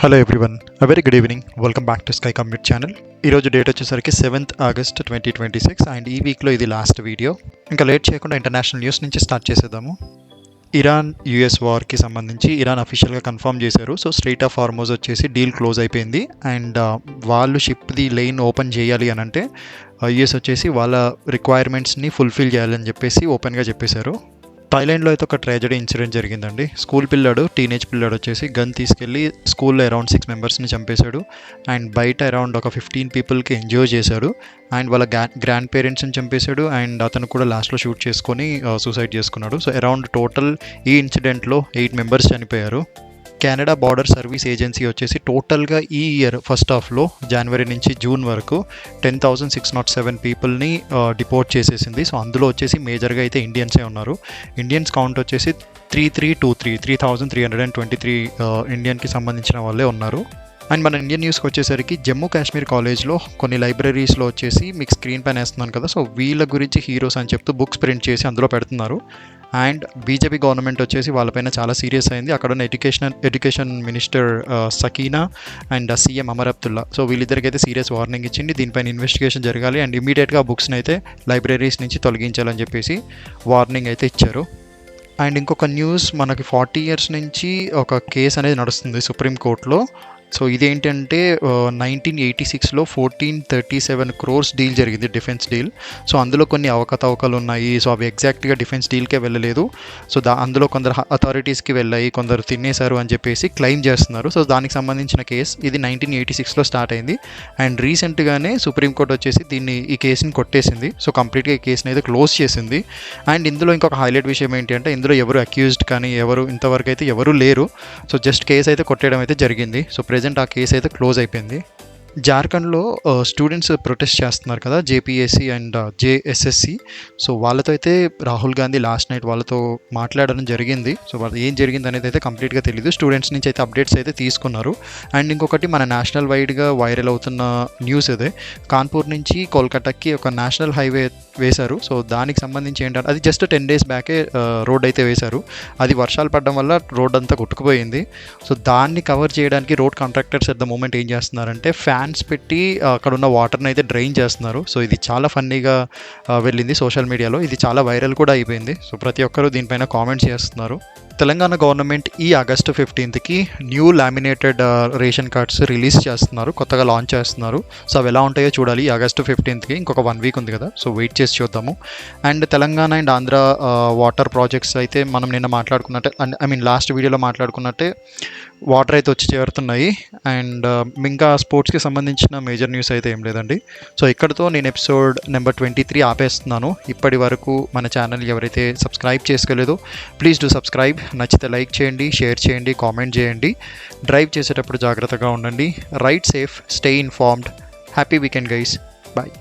Hello everyone, very good evening. Welcome back to sky commute channel. ఈరోజు date వచ్చేసరికి 7th August 2026 and ఈ వీక్లో ఇది లాస్ట్ వీడియో. ఇంకా లేట్ చేయకుండా ఇంటర్నేషనల్ న్యూస్ నుంచి స్టార్ట్ చేసేద్దాము. ఇరాన్ యుఎస్ వార్కి సంబంధించి ఇరాన్ అఫీషియల్గా కన్ఫర్మ్ చేశారు. సో స్ట్రైట్ ఆఫ్ హార్మోజ్ వచ్చేసి డీల్ క్లోజ్ అయిపోయింది అండ్ వాళ్ళు షిప్ది లైన్ ఓపెన్ చేయాలి అని అంటే యుఎస్ వచ్చేసి వాళ్ళ రిక్వైర్మెంట్స్ని ఫుల్ఫిల్ చేయాలని చెప్పేసి ఓపెన్గా చెప్పేశారు. థాయిలాండ్లో అయితే ఒక ట్రాజడీ ఇన్సిడెంట్ జరిగిందండి. స్కూల్ పిల్లాడు, టీనేజ్ పిల్లాడు వచ్చేసి గన్ తీసుకెళ్ళి స్కూల్లో అరౌండ్ 6 మెంబర్స్ని చంపేశాడు అండ్ బయట అరౌండ్ ఒక 15 పీపుల్కి ఎంజాయ్ చేశాడు అండ్ వాళ్ళ గ్రాండ్ పేరెంట్స్ని చంపేశాడు అండ్ అతను కూడా లాస్ట్లో షూట్ చేసుకొని సూసైడ్ చేసుకున్నాడు. సో అరౌండ్ టోటల్ ఈ ఇన్సిడెంట్లో 8 మెంబర్స్ చనిపోయారు. కెనడా బార్డర్ సర్వీస్ ఏజెన్సీ వచ్చేసి టోటల్గా ఈ ఇయర్ ఫస్ట్ హాఫ్లో జనవరి నుంచి జూన్ వరకు 10,607 పీపుల్ని డిపోర్ట్ చేసేసింది. సో అందులో వచ్చేసి మేజర్గా అయితే ఇండియన్సే ఉన్నారు. ఇండియన్స్ కౌంట్ వచ్చేసి 3,323 ఇండియన్కి సంబంధించిన వాళ్ళే ఉన్నారు. అండ్ మన ఇండియన్ న్యూస్కి వచ్చేసరికి జమ్మూ కాశ్మీర్ కాలేజ్లో కొన్ని లైబ్రరీస్లో వచ్చేసి మీకు స్క్రీన్ పైన వేస్తున్నాను కదా, సో వీళ్ళ గురించి హీరోస్ అని చెప్తూ బుక్స్ ప్రింట్ చేసి అందులో పెడుతున్నారు. అండ్ బీజేపీ గవర్నమెంట్ వచ్చేసి వాళ్ళపైన చాలా సీరియస్ అయింది. అక్కడ ఉన్న education minister Sakina and CM Amar Abdullah, so వీళ్ళిద్దరికి అయితే సీరియస్ వార్నింగ్ ఇచ్చింది. దీనిపైన ఇన్వెస్టిగేషన్ జరగాలి అండ్ ఇమీడియట్గా బుక్స్ని అయితే లైబ్రరీస్ నుంచి తొలగించాలని చెప్పేసి వార్నింగ్ అయితే ఇచ్చారు. అండ్ ఇంకొక న్యూస్, మనకి 40 years నుంచి ఒక కేసు అనేది నడుస్తుంది సుప్రీంకోర్టులో. సో ఇదేంటంటే 1986లో 1437 crores డీల్ జరిగింది, డిఫెన్స్ డీల్. సో అందులో కొన్ని అవకతవకలు ఉన్నాయి. సో అవి ఎగ్జాక్ట్గా డిఫెన్స్ డీల్కే వెళ్ళలేదు. సో అందులో కొందరు అథారిటీస్కి వెళ్ళాయి, కొందరు తినేశారు అని చెప్పేసి క్లెయిమ్ చేస్తున్నారు. సో దానికి సంబంధించిన కేసు ఇది 1986లో స్టార్ట్ అయింది అండ్ రీసెంట్గానే సుప్రీంకోర్టు వచ్చేసి ఈ కేసుని కొట్టేసింది. సో కంప్లీట్గా ఈ కేసుని అయితే క్లోజ్ చేసింది. అండ్ ఇందులో ఇంకొక హైలైట్ విషయం ఏంటి అంటే ఇందులో ఎవరు అక్యూజ్డ్ కానీ ఇంతవరకు అయితే ఎవరు లేరు. సో జస్ట్ కేసు అయితే కొట్టేయడం అయితే జరిగింది. సో ఆ కేసు అయితే క్లోజ్ అయిపోయింది. జార్ఖండ్లో స్టూడెంట్స్ ప్రొటెస్ట్ చేస్తున్నారు కదా, జేపీఎస్సీ అండ్ జేఎస్ఎస్సి. సో వాళ్ళతో అయితే రాహుల్ గాంధీ లాస్ట్ నైట్ వాళ్ళతో మాట్లాడడం జరిగింది. సో వాళ్ళు ఏం జరిగింది అనేది అయితే కంప్లీట్గా తెలియదు. స్టూడెంట్స్ నుంచి అయితే అప్డేట్స్ అయితే తీసుకున్నారు. అండ్ ఇంకొకటి మన నేషనల్ వైడ్గా వైరల్ అవుతున్న న్యూస్ అదే, కాన్పూర్ నుంచి కోల్కతాకి ఒక నేషనల్ హైవే వేశారు. సో దానికి సంబంధించి ఏంటంటే అది జస్ట్ 10 days బ్యాకే రోడ్ అయితే వేశారు. అది వర్షాలు పడడం వల్ల రోడ్ అంతా కొట్టుకుపోయింది. సో దాన్ని కవర్ చేయడానికి road contractors at the moment ఏం చేస్తున్నారంటే ఫ్యాన్స్ పెట్టి అక్కడ ఉన్న వాటర్ని అయితే డ్రైన్ చేస్తున్నారు. సో ఇది చాలా ఫన్నీగా వెళ్ళింది సోషల్ మీడియాలో. ఇది చాలా వైరల్ కూడా అయిపోయింది. సో ప్రతి ఒక్కరూ దీనిపైన కామెంట్స్ చేస్తున్నారు. తెలంగాణ గవర్నమెంట్ ఈ August 15th new laminated ration cards release చేస్తున్నారు, కొత్తగా లాంచ్ చేస్తున్నారు. సో అవి ఎలా ఉంటాయో చూడాలి. August 15th ఇంకొక 1 week ఉంది కదా, సో వెయిట్ చేసి చూద్దాము. And Telangana and Andhra water projects అయితే మనం నిన్న మాట్లాడుకున్నట్టే, లాస్ట్ వీడియోలో మాట్లాడుకున్నట్టే వాటర్ అయితే వచ్చి చేరుతున్నాయి. అండ్ ఇంకా స్పోర్ట్స్కి సంబంధించిన మేజర్ న్యూస్ అయితే ఏం లేదండి. సో ఇక్కడితో నేను ఎపిసోడ్ నెంబర్ 23 ఆపేస్తున్నాను. ఇప్పటి వరకు మన ఛానల్ ఎవరైతే సబ్స్క్రైబ్ చేసుకోలేదో ప్లీజ్ డూ సబ్స్క్రైబ్. నచ్చితే లైక్ చేయండి, షేర్ చేయండి, కామెంట్ చేయండి. డ్రైవ్ చేసేటప్పుడు జాగ్రత్తగా ఉండండి. Ride safe, stay informed. Happy weekend guys, bye.